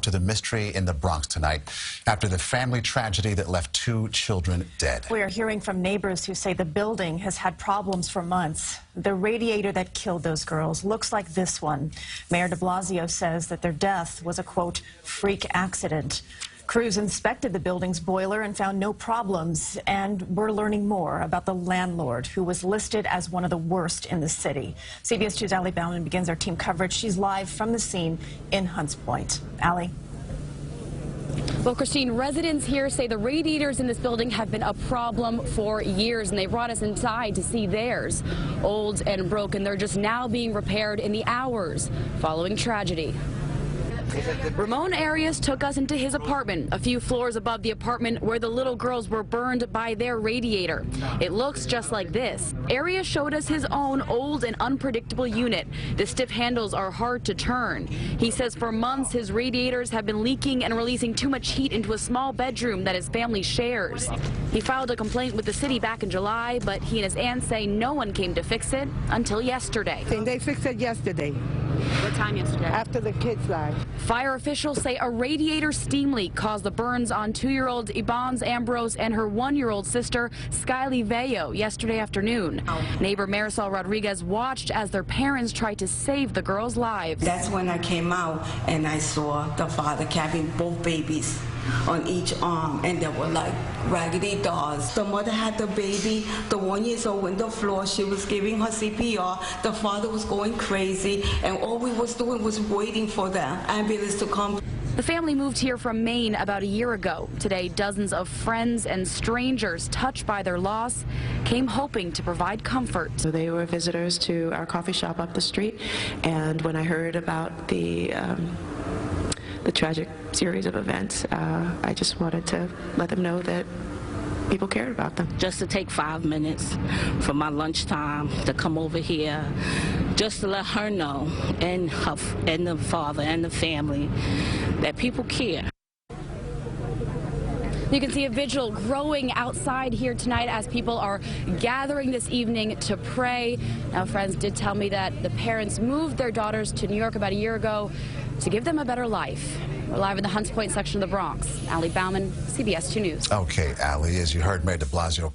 to the mystery in the Bronx tonight after the family tragedy that left 2 children dead. We are hearing from neighbors who say the building has had problems for months. The radiator that killed those girls looks like this one. Mayor de Blasio says that their death was a, quote, freak accident. Crews inspected the building's boiler and found no problems, and we're learning more about the landlord who was listed as one of the worst in the city. CBS 2's Ali Bauman begins our team coverage. She's live from the scene in Hunts Point. Ali. Well, Christine, residents here say the radiators in this building have been a problem for years, and they brought us inside to see theirs. Old and broken, they're just now being repaired in the hours following tragedy. Ramon Arias took us into his apartment, a few floors above the apartment where the little girls were burned by their radiator. It looks just like this. Arias showed us his own old and unpredictable unit. The stiff handles are hard to turn. He says for months his radiators have been leaking and releasing too much heat into a small bedroom that his family shares. He filed a complaint with the city back in July, but he and his aunt say no one came to fix it until yesterday. And they fixed it yesterday. What time yesterday? After the kids died. Fire officials say a radiator steam leak caused the burns on 2-year-old Ibans Ambrose and her 1-year-old sister, Skylie Veo, yesterday afternoon. Neighbor Marisol Rodriguez watched as their parents tried to save the girls' lives. That's when I came out and I saw the father carrying both babies on each arm, and they were like raggedy dolls. The mother had the baby, the 1 year old on the floor. She was giving her CPR. The father was going crazy, and all we was doing was waiting for the ambulance to come. The family moved here from Maine about a year ago. Today, dozens of friends and strangers touched by their loss came hoping to provide comfort. So they were visitors to our coffee shop up the street, and when I heard about the tragic series of events, I just wanted to let them know that people cared about them. Just to take 5 minutes from my lunchtime to come over here, just to let her know, and the father and the family, that people care. You can see a vigil growing outside here tonight as people are gathering this evening to pray. Now, friends did tell me that the parents moved their daughters to New York about a year ago to give them a better life. We're live in the Hunts Point section of the Bronx. Ali Bauman, CBS 2 News. Okay, Ali, as you heard Mayor de Blasio